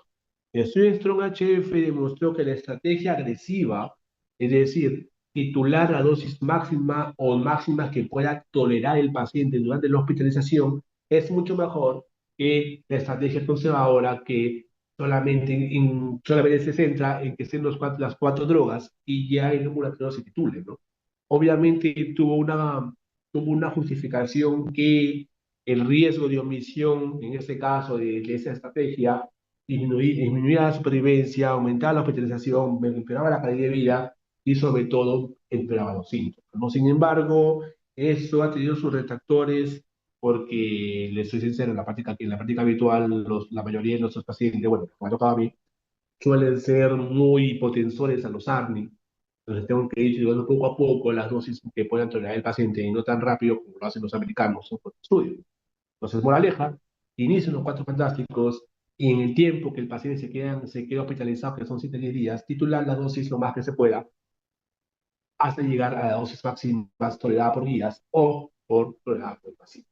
El estudio Strong HF demostró que la estrategia agresiva, es decir, titular la dosis máxima o máximas que pueda tolerar el paciente durante la hospitalización, es mucho mejor que la estrategia conservadora que solamente se centra en que estén las cuatro drogas y ya el ambulatorio se titule, ¿no? Obviamente tuvo una justificación que el riesgo de omisión, en este caso de esa estrategia, disminuía la supervivencia, aumentaba la hospitalización, empeoraba la calidad de vida y sobre todo empeoraba los síntomas, ¿no? Sin embargo, eso ha tenido sus retractores porque, les soy sincero, en la práctica habitual, la mayoría de nuestros pacientes, bueno, como me ha tocado a mí, suelen ser muy hipotensores a los ARNI. Entonces tengo que ir llevando poco a poco las dosis que puedan tolerar el paciente y no tan rápido como lo hacen los americanos, ¿no? Por estudio. Entonces, moraleja, inicio los cuatro fantásticos y en el tiempo que el paciente se queda hospitalizado, que son 7 a 10 días, titular la dosis lo más que se pueda hasta llegar a la dosis máxima tolerada por guías o por tolerada por el paciente.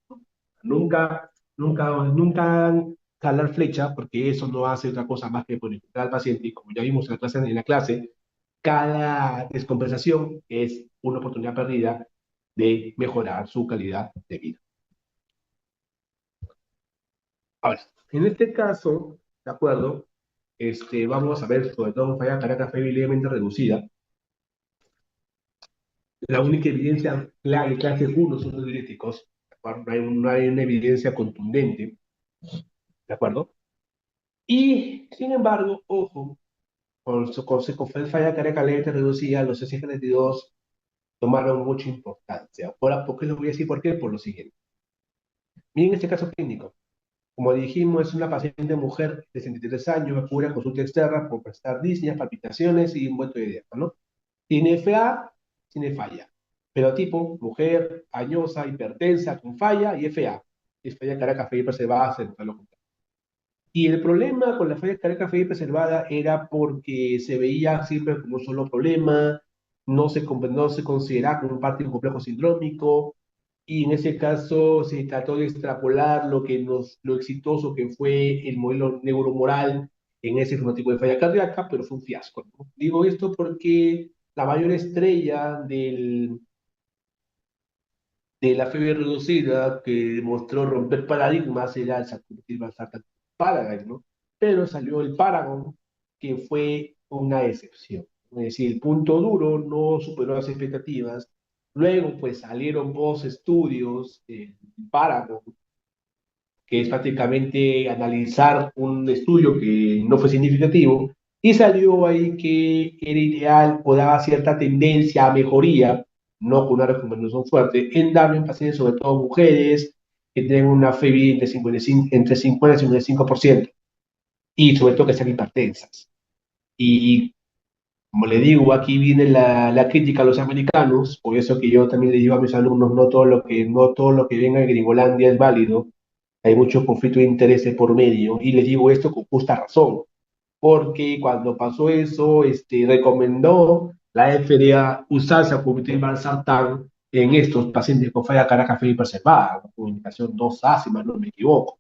Nunca, nunca jalar flecha, porque eso no hace otra cosa más que bonificar al paciente. Y como ya vimos en la clase, cada descompensación es una oportunidad perdida de mejorar su calidad de vida. Ahora, en este caso, ¿de acuerdo? Vamos a ver, sobre todo en falla cardíaca febrilemente reducida, la única evidencia clara de clase 1 son los diuréticos, ¿de acuerdo? No hay una evidencia contundente, ¿de acuerdo? Y, sin embargo, ojo, con su consejo fue falla cardíaca lenta reducida, los SGLT2 tomaron mucha importancia. Ahora, ¿por qué les voy a decir por qué? Por lo siguiente. Miren este caso clínico. Como dijimos, es una paciente mujer de 63 años, acude a consulta externa por prestar disneyas, palpitaciones y un vuelto de dieta, ¿no? Tiene FA, tiene falla. Pero tipo, mujer, añosa, hipertensa, con falla y FA. Es falla cardíaca fea y preservada, central. Y el problema con la falla cardíaca fea y preservada era porque se veía siempre como un solo problema, no se consideraba como parte de un complejo sindrómico, y en ese caso se trató de extrapolar lo exitoso que fue el modelo neuromoral en ese fenotipo de falla cardíaca, pero fue un fiasco, ¿no? Digo esto porque la mayor estrella de la fiebre reducida que demostró romper paradigmas era el sacubitril Paragon, ¿no? Pero salió el Paragon, que fue una excepción. Es decir, el punto duro no superó las expectativas. Luego, pues salieron dos estudios, Paragon, que es prácticamente analizar un estudio que no fue significativo, y salió ahí que era ideal o daba cierta tendencia a mejoría, no con una recomendación fuerte, en darle en pacientes, sobre todo mujeres, que tienen una FEBI entre 50 y 55%, y sobre todo que sean hipertensas. Y como le digo, aquí viene la crítica a los americanos, por eso que yo también le digo a mis alumnos, no todo lo que venga de Gringolandia es válido, hay mucho conflicto de intereses por medio, y les digo esto con justa razón, porque cuando pasó eso, recomendó la FDA usar sacubitril valsartán en estos pacientes con falla cardíaca fea preservada, con indicación 2A, si mal no me equivoco.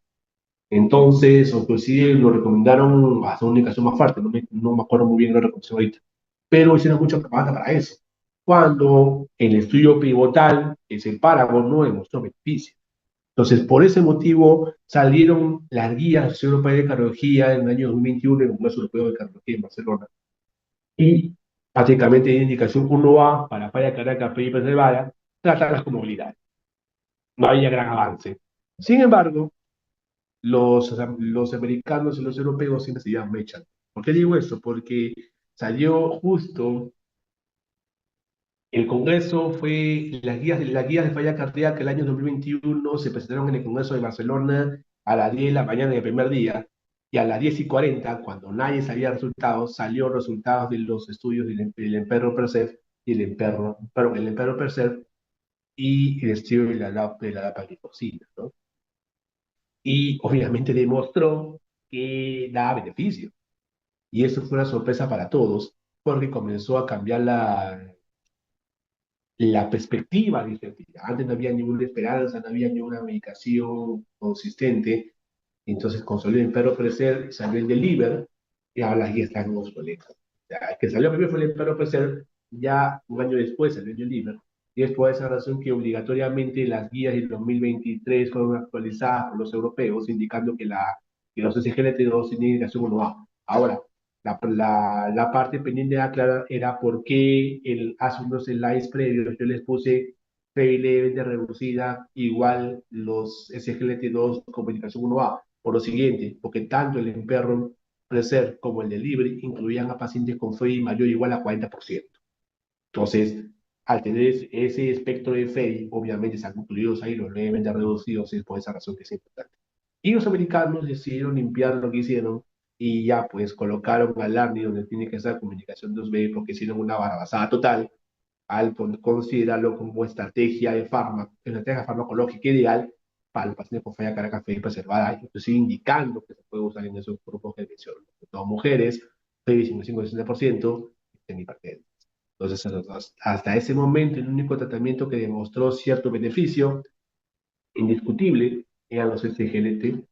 Entonces, o inclusive lo recomendaron hasta una indicación más fuerte, no me acuerdo muy bien la recomendación ahorita, pero hicieron mucha propaganda para eso. Cuando el estudio pivotal, que es el Paragon, no demostró beneficio. Entonces, por ese motivo salieron las guías de la Sociedad Europea de Cardiología en el año 2021 en el Congreso Europeo de Cardiología en Barcelona. Y prácticamente de indicación 1A para falla cardíaca preservada, tratarlas con movilidad. No había gran avance. Sin embargo, los americanos y los europeos siempre se llevan mecha. ¿Por qué digo esto? Porque salió justo El Congreso fue, las guías de falla cardíaca el año 2021 se presentaron en el Congreso de Barcelona a las 10 de la mañana del primer día, y a las 10:40, cuando nadie sabía resultados, salió resultados de los estudios del Emperor Percept y el Emperor Percept y el estudio de la dapagliflozina, ¿no? Y obviamente demostró que daba beneficio. Y eso fue una sorpresa para todos, porque comenzó a cambiar la perspectiva de infertilidad. Antes no había ninguna esperanza, no había ninguna medicación consistente. Entonces, con salió el Imperio Crecer, salió el Deliver, y ahora ya están obsoletos. O sea, el que salió primero fue el Imperio Crecer, ya un año después salió el Deliver, y es por esa razón que obligatoriamente las guías del 2023 fueron actualizadas por los europeos, indicando que los SGLT2 tienen indicación 1A. Ahora, la parte pendiente de aclarar era por qué hace unos slides previos yo les puse P levemente reducida igual los SGLT2 con medicación 1A. Por lo siguiente, porque tanto el Emperor Preserve como el Delivery incluían a pacientes con FEI mayor o igual a 40%. Entonces, al tener ese espectro de FEI, obviamente están incluidos ahí los levemente reducidos, y es por esa razón que es importante. Y los americanos decidieron limpiar lo que hicieron y ya pues colocaron al ARNI donde tiene que estar comunicación 2B, porque hicieron una barrabasada total al considerarlo como estrategia farmacológica ideal para los pacientes con falla cardíaca FEI preservada, inclusive indicando que se puede usar en esos grupos que menciono, todas mujeres, FEI 55-60%, hipertensos. Entonces, hasta ese momento, el único tratamiento que demostró cierto beneficio indiscutible eran los SGLT.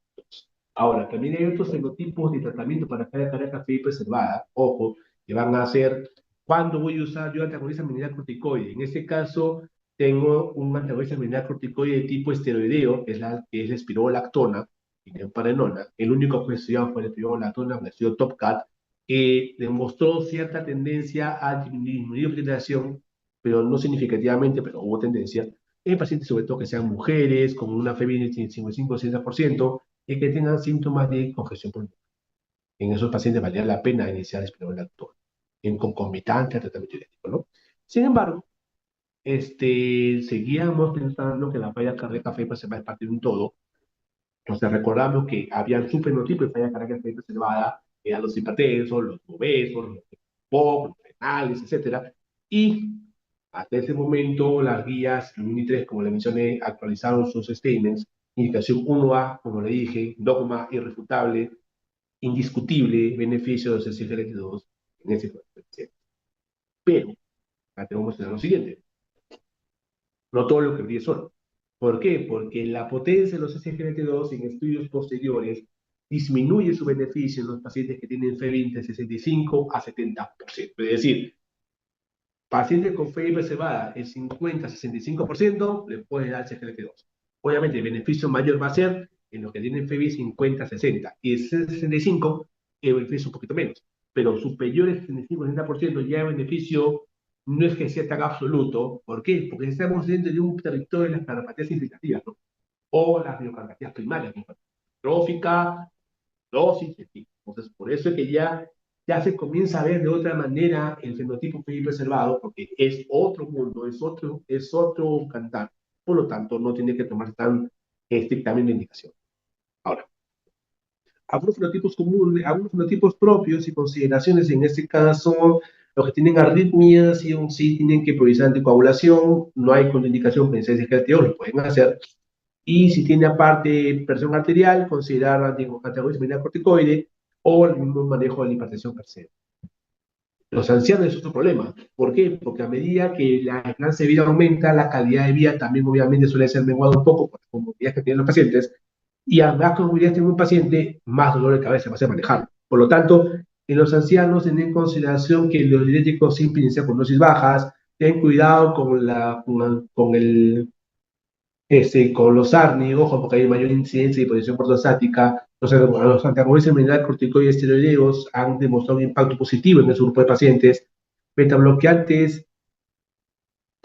Ahora, también hay otros fenotipos de tratamiento para falla cardíaca FEI preservada, ojo, que van a ser, ¿cuándo voy a usar yo antagonista mineral corticoide? En este caso, tengo un antagonista mineral corticoide de tipo esteroideo, que es la espirolactona y la parenona. El único que estudiado fue la espirolactona, el estudio TopCat, que demostró cierta tendencia a disminuir oxidación, pero no significativamente, pero hubo tendencia, en pacientes sobre todo que sean mujeres, con una FEBI de 55-60%, y que tengan síntomas de congestión pulmonar. En esos pacientes valdría la pena iniciar espironolactona en concomitante al tratamiento diurético, ¿no? Sin embargo, seguíamos pensando que la falla cardíaca FEI se va a partir de un todo. Entonces recordamos que había subfenotipos de falla cardíaca FEI preservada, eran los hipertensos, los obesos, los POC, los renales, etcétera. Y hasta ese momento, las guías, el UNI3, como le mencioné, actualizaron sus statements. Indicación 1A, como le dije, dogma irrefutable, indiscutible, beneficio de los SGLT2 en ese paciente. Pero, acá tenemos que mencionar lo siguiente: no todo lo que brille es oro. ¿Por qué? Porque la potencia de los SGLT2 en estudios posteriores disminuye su beneficio en los pacientes que tienen FEV de 65 a 70%. Es decir, pacientes con FEI reservada en 50-65% le puede dar SGLT2. Obviamente el beneficio mayor va a ser en los que tienen FEI 50-60, y el 65 el beneficio es un poquito menos, pero superiores al 65-60% ya el beneficio no es que sea tan absoluto. ¿Por qué? Porque estamos dentro de un territorio de las cardiopatías infiltrativas, ¿no? O las miocardiopatías primarias, trófica, dosis, etc. Entonces, por eso es que ya se comienza a ver de otra manera el fenotipo FEI preservado, porque es otro mundo, es otro cantar. Por lo tanto, no tiene que tomar tan estrictamente la indicación. Ahora, algunos fenotipos comunes, algunos fenotipos propios y consideraciones, en este caso, los que tienen arritmias sí tienen que priorizar anticoagulación, no hay contraindicación con SGLT2, lo pueden hacer. Y si tiene aparte presión arterial, considerar antagonismo corticoide o el mismo manejo de la hipertensión per se. Los ancianos es otro problema. ¿Por qué? Porque a medida que la esperanza de vida aumenta, la calidad de vida también obviamente suele ser menguada un poco por las comorbilidades que tienen los pacientes, y a más comorbilidades tiene un paciente, más dolor de cabeza va a ser manejar. Por lo tanto, en los ancianos, ten en consideración que los diuréticos siempre inician con dosis bajas, ten cuidado con los ARNI, ojo, porque hay mayor incidencia de hipotensión prostostática. Los antagonistas mineral corticoides esteroideos han demostrado un impacto positivo en ese grupo de pacientes. Betabloqueantes,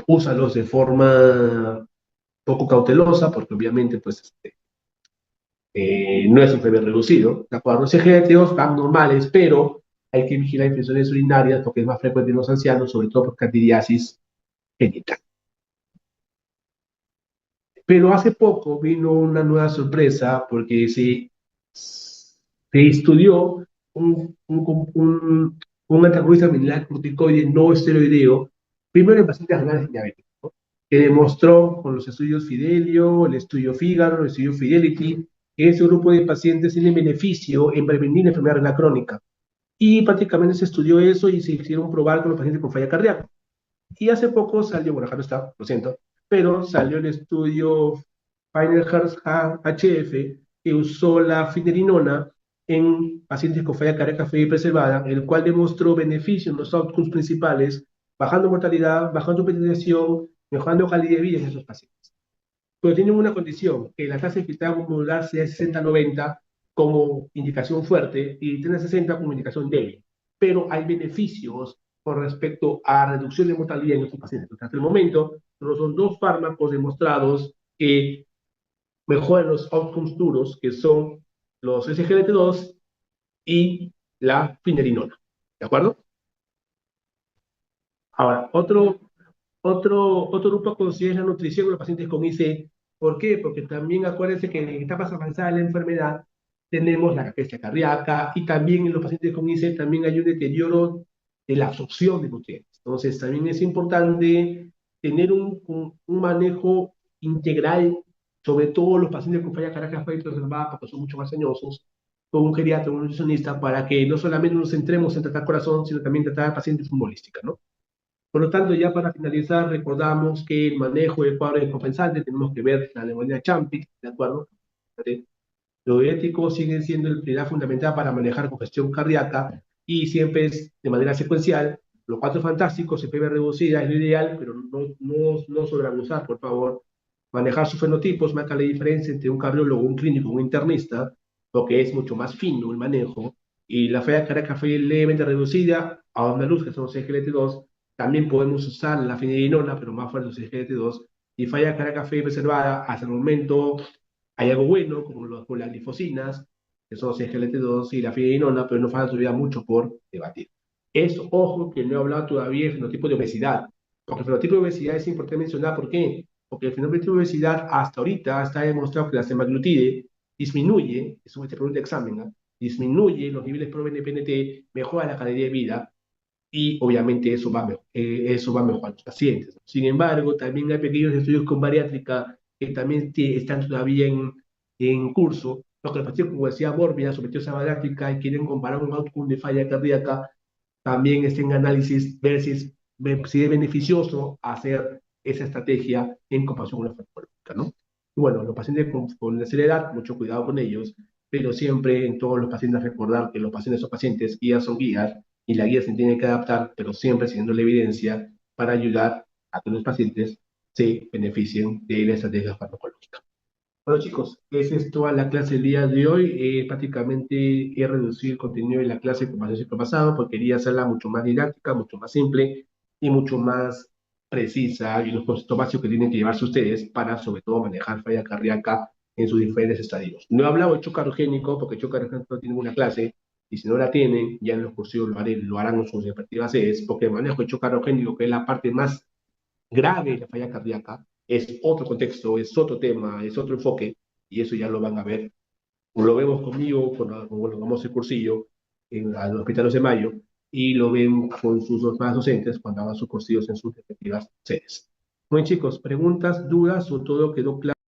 úsalos de forma poco cautelosa, porque obviamente pues, no es un feber reducido. ¿De acuerdo? Los GLTOs van normales, pero hay que vigilar infecciones urinarias porque es más frecuente en los ancianos, sobre todo por candidiasis genital. Pero hace poco vino una nueva sorpresa porque se estudió un antagonista mineral corticoide no esteroideo, primero en pacientes renales diabéticos, ¿no? Que demostró con los estudios Fidelio, el estudio Figaro, el estudio Fidelity, que ese grupo de pacientes tiene beneficio en prevenir la enfermedad renal crónica. Y prácticamente se estudió eso y se hicieron probar con los pacientes con falla cardíaca. Y hace poco salió, bueno, acá no está, lo siento, pero salió el estudio Final Heart HF que usó la finerinona en pacientes con falla cardíaca fría y preservada, el cual demostró beneficio en los outcomes principales, bajando mortalidad, bajando hospitalización, mejorando calidad de vida en esos pacientes. Pero tienen una condición, que la tasa de infiltrado glomerular sea 60-90 como indicación fuerte y 30-60 como indicación débil. Pero hay beneficios con respecto a reducción de mortalidad en estos pacientes. Hasta el momento, solo son dos fármacos demostrados que mejoran los outcomes duros, que son los SGLT2 y la finerenona. ¿De acuerdo? Ahora, otro grupo a considerar es la nutrición en los pacientes con IC. ¿Por qué? Porque también acuérdense que en etapas avanzadas de la enfermedad tenemos la caquesia cardíaca y también en los pacientes con IC también hay un deterioro de la absorción de nutrientes. Entonces, también es importante tener un manejo integral, sobre todo los pacientes con falla cardíaca reservada, porque son mucho más añosos, con un geriatra, un nutricionista, para que no solamente nos centremos en tratar corazón, sino también tratar pacientes futbolísticos, ¿no? Por lo tanto, ya para finalizar, recordamos que el manejo del cuadro descompensante tenemos que ver la neumonía Champix, ¿de acuerdo? Los diuréticos siguen siendo la prioridad fundamental para manejar congestión cardíaca y siempre es de manera secuencial. Los cuatro fantásticos, CPV reducida es lo ideal, pero no sobreabusar, por favor. Manejar sus fenotipos marca la diferencia entre un cardiólogo, un clínico, un internista, porque es mucho más fino el manejo. Y la falla cardíaca fue levemente reducida a onda luz, que son los SGLT2. También podemos usar la fenilinona, pero más fuerte los SGLT2. Y falla cardíaca fue preservada hasta el momento hay algo bueno, como las glifosinas, que son CGLT2 y la finerenona, pero nos falta todavía mucho por debatir. Es, ojo, que no he hablado todavía del fenotipo de obesidad, porque el fenotipo de obesidad es importante mencionar, ¿por qué? Porque el fenotipo de obesidad hasta ahorita está demostrado que la semaglutide disminuye, eso es pregunta de examen, ¿no? Disminuye los niveles pro-BNPNT, mejora la calidad de vida, y obviamente eso va a mejorar los pacientes. Sin embargo, también hay pequeños estudios con bariátrica que también están todavía en curso, porque los pacientes con obesidad mórbida sometidos a bariátrica y quieren comparar un outcome de falla cardíaca, también está en análisis, ver si es beneficioso hacer esa estrategia en comparación con la farmacológica, ¿no? Y bueno, los pacientes con la edad, mucho cuidado con ellos, pero siempre en todos los pacientes recordar que los pacientes son pacientes, guías son guías, y la guía se tiene que adaptar, pero siempre siguiendo la evidencia para ayudar a que los pacientes se beneficien de la estrategia farmacológica. Bueno, chicos, esa es toda la clase del día de hoy. Prácticamente he reducido el contenido de la clase como el ciclo pasado, porque quería hacerla mucho más didáctica, mucho más simple y mucho más precisa y los conceptos básicos que tienen que llevarse ustedes para, sobre todo, manejar falla cardíaca en sus diferentes estadios. No he hablado de choque aerogénico, porque choque aerogénico no tiene una clase, y si no la tienen, ya en los cursivos lo harán en sus respectivas sedes, porque el manejo de choque aerogénico, que es la parte más grave la falla cardíaca, es otro contexto, es otro tema, es otro enfoque, y eso ya lo van a ver. Lo vemos conmigo cuando vamos el cursillo en los hospitales de Mayo, y lo ven con sus demás docentes cuando hagan sus cursillos en sus respectivas sedes. Bueno, chicos, preguntas, dudas o todo quedó claro.